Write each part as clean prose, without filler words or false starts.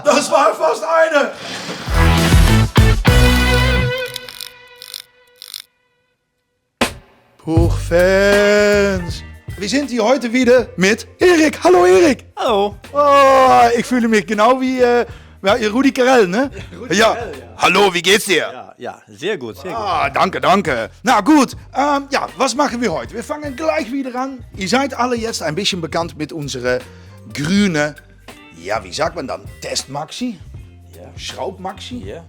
Das war fast eine. Buchfans. Wir sind hier heute wieder mit Erik. Hallo Erik. Hallo. Oh, ich fühle mich genau wie Rudi Carell, ne? Rudi ja. Carell, ja. Hallo, wie geht's dir? Ja, sehr gut, sehr gut. Ah, danke. Na gut, ja, was machen wir heute? Wir fangen gleich wieder an. Ihr seid alle jetzt ein bisschen bekannt mit unserer grünen, ja, wie sagt man dann? Testmaxi? Ja. Schraubmaxi? Ja.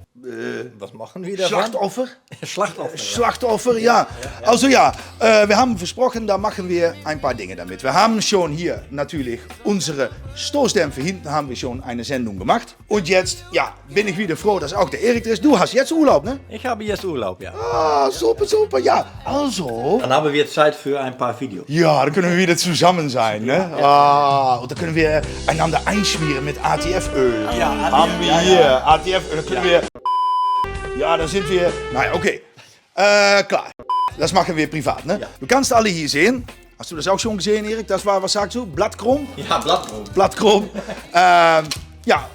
Was machen wir davon? Schlachtoffer? Schlachtoffer. Schlachtoffer, ja. Also ja, wir haben versprochen, da machen wir ein paar Dinge damit. Wir haben schon hier natürlich unsere Stoßdämpfer. Hinten haben wir schon eine Sendung gemacht. Und jetzt, ja, bin ich wieder froh, dass auch der Erik ist. Du hast jetzt Urlaub, ne? Ich habe jetzt Urlaub, ja. Ah, super, ja. Also... Dann haben wir Zeit für ein paar Videos. Ja, dann können wir wieder zusammen sein, ne? Ah, und dann können wir einander einschmieren mit ATF-Öl. Ja, haben wir hier. ATF-Öl, dann können wir... Ja, dann sind wir... Naja, okay. Klar. Das machen wir privat, ne? Ja. Du kannst alle hier sehen. Hast du das auch schon gesehen, Erik? Das war, was sagst du? Blattchrom? Ja, Blattchrom. Blattchrom. Ja,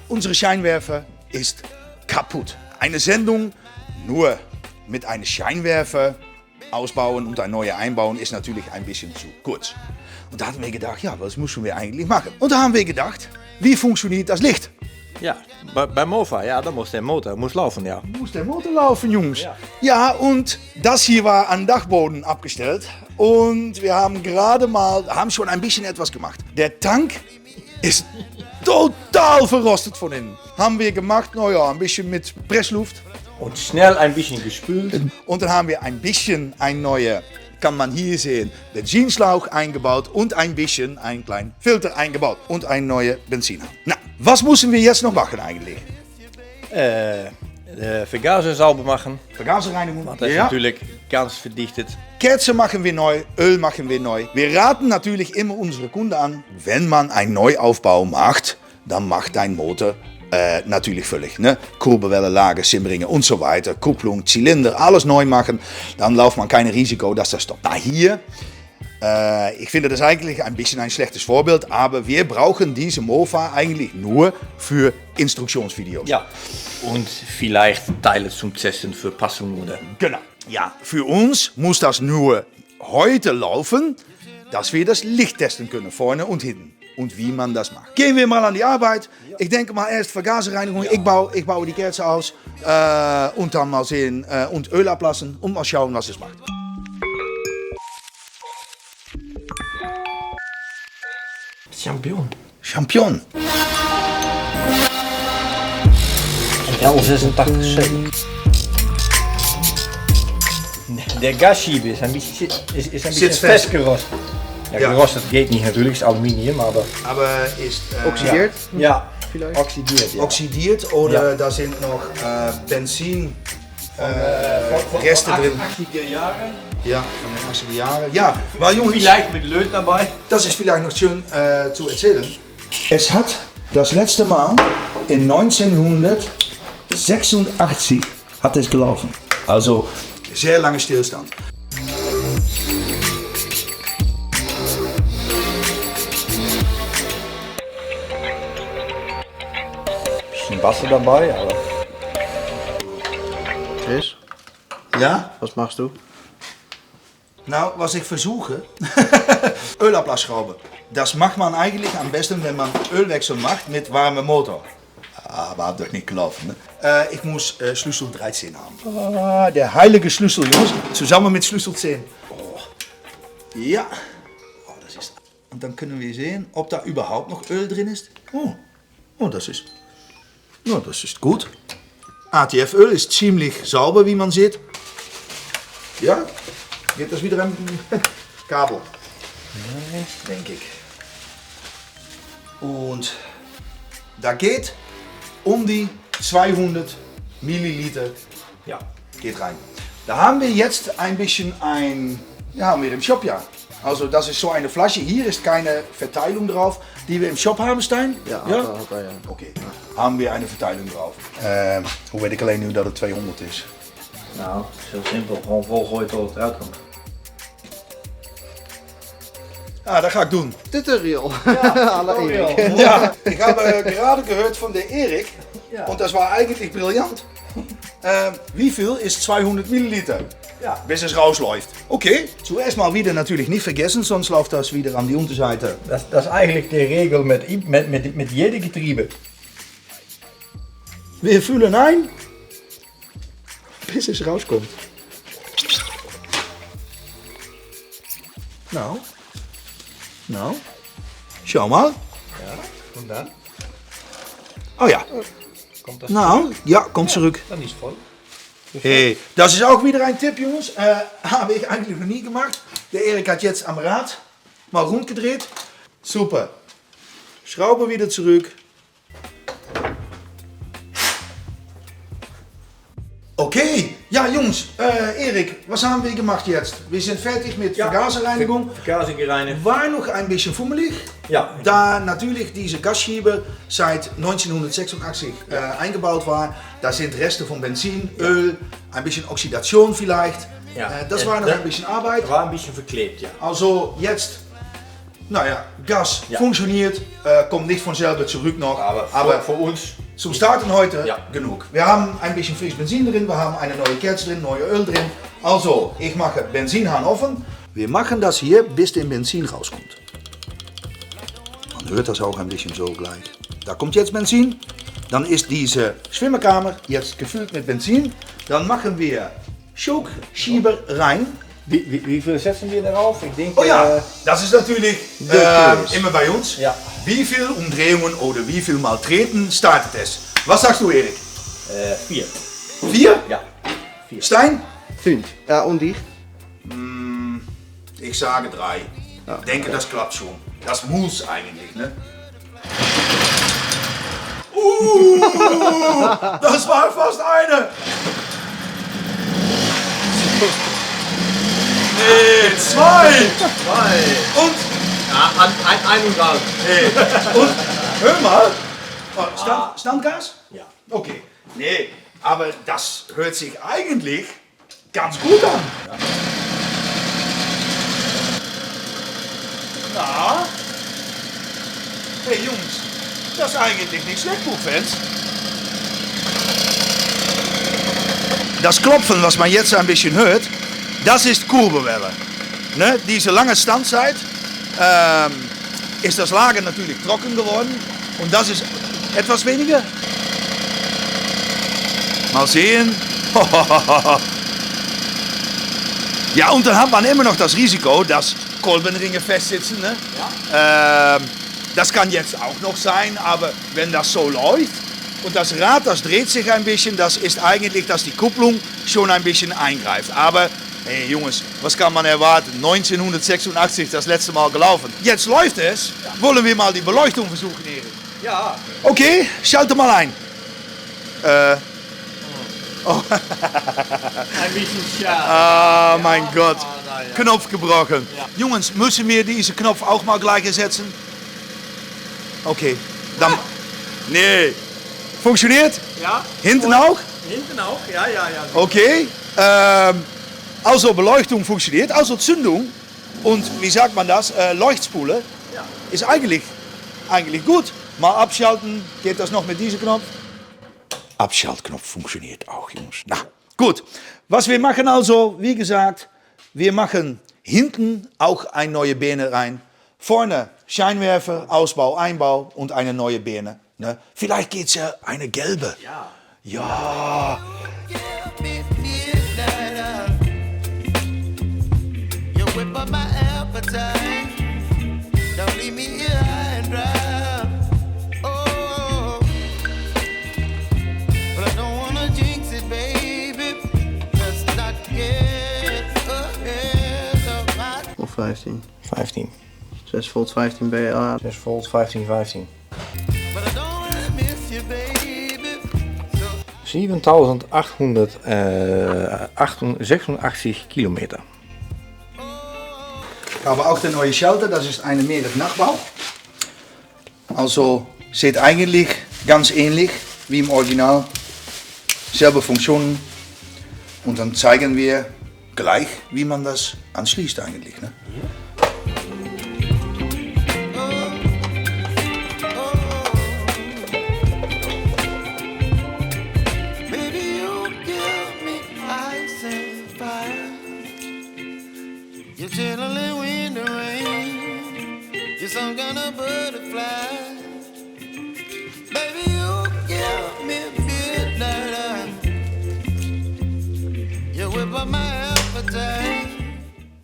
unsere Scheinwerfer ist kaputt. Eine Sendung nur mit einem Scheinwerfer ausbauen und ein neuer einbauen ist natürlich ein bisschen zu kurz. Und da hatten wir gedacht, ja, was müssen wir eigentlich machen? Und da haben wir gedacht, wie funktioniert das Licht? Ja, bei Mofa, ja, da muss der Motor laufen, ja. Muss der Motor laufen, Jungs. Ja. Ja, und das hier war an Dachboden abgestellt. Und wir haben haben schon ein bisschen etwas gemacht. Der Tank ist total verrostet von innen. Haben wir gemacht, naja, ein bisschen mit Pressluft. Und schnell ein bisschen gespült. Und dann haben wir ein bisschen ein neuer, kann man hier sehen, Benzinschlauch eingebaut und ein bisschen einen kleinen Filter eingebaut und ein neuer Benziner. Na, was müssen wir jetzt noch machen eigentlich? Vergaser sauber machen. Vergaserreinigung. Das ist natürlich ganz verdichtet. Kerzen machen wir neu, Öl machen wir neu. Wir raten natürlich immer unsere Kunden an, wenn man einen Neuaufbau macht, dann macht dein Motor natürlich völlig. Ne? Kurbelwellenlager, Simmeringen und so weiter. Kupplung, Zylinder, alles neu machen. Dann läuft man kein Risiko, dass das stoppt. Na hier, ich finde das eigentlich ein bisschen ein schlechtes Vorbild, aber wir brauchen diese Mofa eigentlich nur für Instruktionsvideos. Ja. Und vielleicht Teile zum Testen für Passung oder. Genau. Ja, für uns muss das nur heute laufen, dass wir das Licht testen können, vorne und hinten. Und wie man das macht. Gehen wir mal an die Arbeit. Ich denke mal erst Vergaserreinigung. Ja. Ich baue die Kerzen aus. Und dann mal sehen und Öl ablassen und mal schauen, was es macht. Champion. L86C. Der Gasschieber ist ein bisschen festgerostet. Ja, gerostet geht nicht natürlich, ist Aluminium, aber ist Oxidiert? ja, Vielleicht? oxidiert. Ja. Oxidiert oder Ja. da sind noch Benzin Reste drin. 80er Jahre. Ja, von den 80er Jahren. Ja, maar Jungs, Vielleicht mit Löt dabei. das ist vielleicht noch schön zu erzählen. Es hat das letzte Mal in 1986 hat es gelaufen. Also sehr lange Stillstand. Bisschen Wasser dabei, aber. Chris, Ja? was machst du? Nou, was ich versuche, Ölablassschrauben. Das macht man eigentlich am besten, wenn man Ölwechsel macht mit warmem Motor. Aber hat doch nicht gelaufen. Ne? Ich muss Schlüssel 13 haben. Ah, der heilige Schlüssel, Jungs. Zusammen mit Schlüssel 10. Oh. Ja. Oh, das ist. Und dann können wir sehen, ob da überhaupt noch Öl drin ist. Oh, das ist. Ja, das ist gut. ATF-Öl ist ziemlich sauber, wie man sieht. Ja. Geht das wieder ein Kabel? Denke ich. Und da geht um die 200 Milliliter. Ja. Geht rein. Da haben wir jetzt ein bisschen haben wir im Shop ja. Also das ist so eine Flasche. Hier ist keine Verteilung drauf, die wir im Shop haben, Stein. Ja, ja? Hat er, ja. Okay, haben wir eine Verteilung drauf. Hoe weet ik alleen nu dat het 200 is? Nou, is heel simpel. Gewoon volgooien tot het eruit komt. Ja, das ga ich tun. Tutorial. Ja, Erik. Ja, ich habe gerade gehört von der Erik Ja. und das war eigentlich brillant. Wie viel ist 200 Milliliter? Ja. Bis es rausläuft. Okay, zuerst mal wieder natürlich nicht vergessen, sonst läuft das wieder an die Unterseite. Das ist eigentlich die Regel mit jedem Getriebe. Wir füllen ein, bis es rauskommt. Nou, schau mal. Und dann Oh ja, kommt das nou, ja, kommt zurück. Dann ist voll. Hey, das ist auch wieder ein Tipp, Jungs. Habe ich eigentlich noch nie gemacht. Der Erik hat jetzt am Rad mal rund gedreht. Super. Schraube wieder zurück. Okay, ja Jungs, Erik, was haben wir gemacht jetzt? Wir sind fertig mit Vergaserreinigung. Vergaser gereinigt. War noch ein bisschen fummelig, Ja. da natürlich diese Gasschieber seit 1986 eingebaut war. Da sind Reste von Benzin, Öl, ein bisschen Oxidation vielleicht. Ja. Das war noch ein bisschen Arbeit. War ein bisschen verklebt, ja. Also jetzt, naja, Gas Ja. funktioniert, kommt nicht von selber zurück noch. Aber für uns. Zum Starten heute Ja. genug. Wir haben ein bisschen frisch Benzin drin, wir haben eine neue Kerze drin, neue Öl drin. Also, ich mache Benzinhahn offen. Wir machen das hier, bis der Benzin rauskommt. Man hört das auch ein bisschen so gleich. Da kommt jetzt Benzin. Dann ist diese Schwimmerkamer jetzt gefüllt mit Benzin. Dann machen wir Schokschieber rein. Wie viel setzen wir darauf? Ich denke, Oh ja, das ist natürlich immer bei uns. Ja. Wie viel Umdrehungen oder wie viel Mal treten startet es? Was sagst du, Erik? 4. 4? Ja. 4. Stein? 5. Ja, und ich? Ich sage 3. Ich denke, das klappt schon. Das muss eigentlich, ne? Das war fast eine! Nee, 2! Und, Ja, ein und halb. und, hör mal. Oh, Standgas? Ja. Okay. Nee, aber das hört sich eigentlich ganz gut an. Na? Hey Jungs, das ist eigentlich nicht schlecht, Buchfans. Das Klopfen, was man jetzt ein bisschen hört, das ist Kurbelwelle. Ne? Diese lange Standzeit ist das Lager natürlich trocken geworden und das ist etwas weniger. Mal sehen. Ja, und dann hat man immer noch das Risiko, dass Kolbenringe festsitzen. Ne? Ja. Das kann jetzt auch noch sein, aber wenn das so läuft und das Rad, das dreht sich ein bisschen, das ist eigentlich, dass die Kupplung schon ein bisschen eingreift. Aber hey Jungs, was kann man erwarten? 1986 das letzte Mal gelaufen. Jetzt läuft es. Wollen wir mal die Beleuchtung versuchen, Erik? Ja. Okay, schalte mal ein. Ein bisschen schade. Ah, mein Gott. na ja. Knopf gebrochen. Jungs, müssen wir diese Knopf auch mal gleich ersetzen? Okay, dann... Nee. Funktioniert? Ja. Hinten auch? Hinten auch? Ja. Okay. Also Beleuchtung funktioniert, also Zündung und wie sagt man das, Leuchtspule Ja. ist eigentlich gut. Mal abschalten, geht das noch mit diesem Knopf? Abschaltknopf funktioniert auch, Jungs. Na, gut. Was wir machen also, wie gesagt, wir machen hinten auch eine neue Birne rein. Vorne Scheinwerfer, Ausbau, Einbau und eine neue Birne. Ne? Vielleicht geht's ja eine gelbe. Ja. Ja. You whip up my appetite. Don't leave me here high and dry. Oh, but I don't wanna jinx it, baby. Let's not get ahead of my. Of 15. 15. 6 volt, 15 BA. 6 volt, 15. But I don't wanna miss you, baby. So 7886 Kilometer. Aber auch der neue Schalter, das ist eine Mehrere-Nachbau. Also sieht eigentlich ganz ähnlich wie im Original. Selbe Funktionen. Und dann zeigen wir gleich, wie man das anschließt eigentlich. Ne?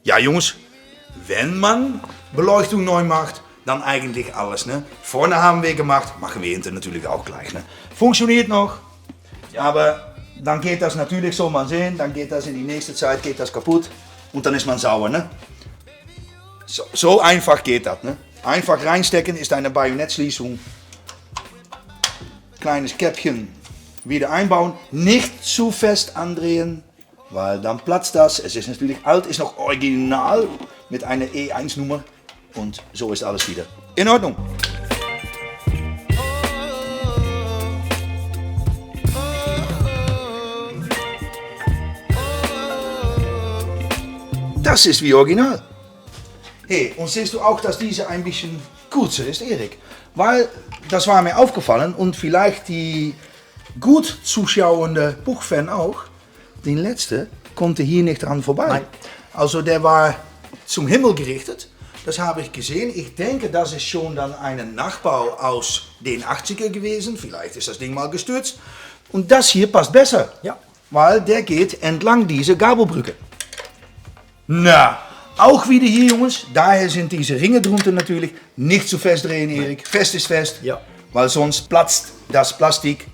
Ja, Jungs, wenn man Beleuchtung neu macht, dann eigentlich alles. Ne? Vorne haben wir gemacht, machen wir hinten natürlich auch gleich. Ne? Funktioniert noch, aber dann geht das natürlich, soll man sehen, dann geht das in die nächste Zeit, geht das kaputt und dann ist man sauer. Ne? So einfach geht das. Ne? Einfach reinstecken ist eine Bajonettschließung. Kleines Käppchen wieder einbauen, nicht zu fest andrehen, weil dann platzt das. Es ist natürlich alt, ist noch original mit einer E1 Nummer und so ist alles wieder in Ordnung. Das ist wie original. Hey, und siehst du auch, dass diese ein bisschen kürzer ist, Erik? Weil, das war mir aufgefallen und vielleicht die gut zuschauende Buchfan auch, den letzte konnte hier nicht dran vorbei. Nein. Also der war zum Himmel gerichtet, das habe ich gesehen. Ich denke, das ist schon dann ein Nachbau aus den 80er gewesen, vielleicht ist das Ding mal gestürzt. Und das hier passt besser, Ja. weil der geht entlang dieser Gabelbrücke. Na, auch wieder hier, Jungs, daher sind diese Ringe drunter natürlich. Nicht zu fest drehen, Erik. Fest ist fest, Ja. weil sonst platzt das Plastik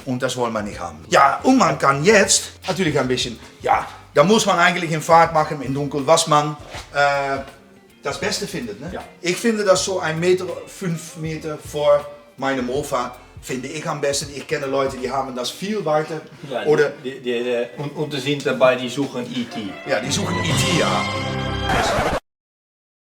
und das wollen wir nicht haben. Ja, und man kann jetzt natürlich ein bisschen, ja, da muss man eigentlich in Fahrt machen, im Dunkeln, was man das Beste findet. Ne? Ja. Ich finde das so 1 Meter, 5 Meter vor meinem Mofa, finde ich am besten. Ich kenne Leute, die haben das viel weiter. Ja, Oder, und da sind dabei, die suchen E.T. ja, die suchen IT, ja.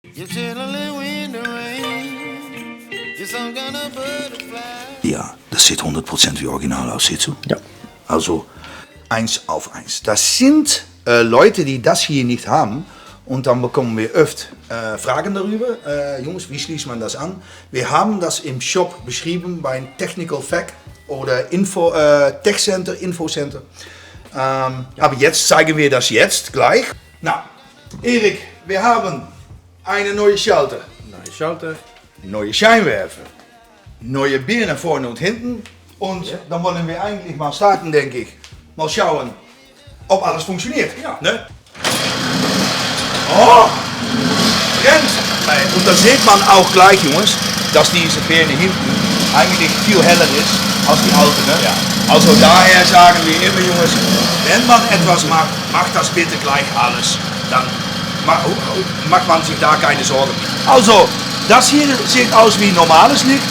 You're chilling in the rain. You're some kind of butterfly. Ja, das sieht 100% wie original aus, siehst du? Ja. Also 1 auf 1. Das sind Leute, die das hier nicht haben. Und dann bekommen wir öfter Fragen darüber. Jungs, wie schließt man das an? Wir haben das im Shop beschrieben bei Technical Fact oder Tech Center, Info Center. Aber jetzt zeigen wir das jetzt gleich. Na, Erik, wir haben eine neue Schalter, Neue Schalter. neue Scheinwerfer, neue Birnen vorne und hinten. Und dann wollen wir eigentlich mal starten, denke ich. Mal schauen, ob alles funktioniert. Ja. Ne? Oh! Brennt! Und da sieht man auch gleich, Jungs, dass diese Birne hinten eigentlich viel heller ist als die alte. Ne? Ja. Also daher sagen wir immer, Jungs, wenn man etwas macht, macht das bitte gleich alles. Dann macht man sich da keine Sorgen. Also, das hier sieht aus wie normales Licht.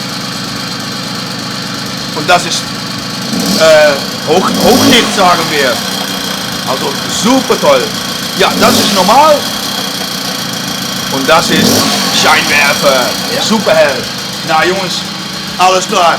Und das ist Hochlicht, sagen wir. Also super toll. Ja, das ist normal. Und das ist Scheinwerfer. Ja. Super hell. Na Jungs, alles klar.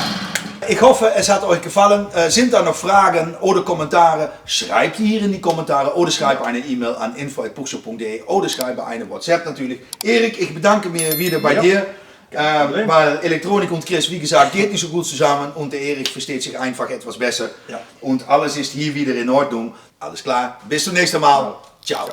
Ich hoffe, es hat euch gefallen. Sind da noch Fragen oder Kommentare? Schreibt die hier in die Kommentare oder schreibt eine E-Mail an info@buchshop.de oder schreibt eine WhatsApp natürlich. Erik, ich bedanke mich wieder bei dir. Weil Elektronik und Chris, wie gesagt, geht nicht so gut zusammen und der Erik versteht sich einfach etwas besser. Ja. Und alles ist hier wieder in Ordnung. Alles klar, bis zum nächsten Mal. Ciao.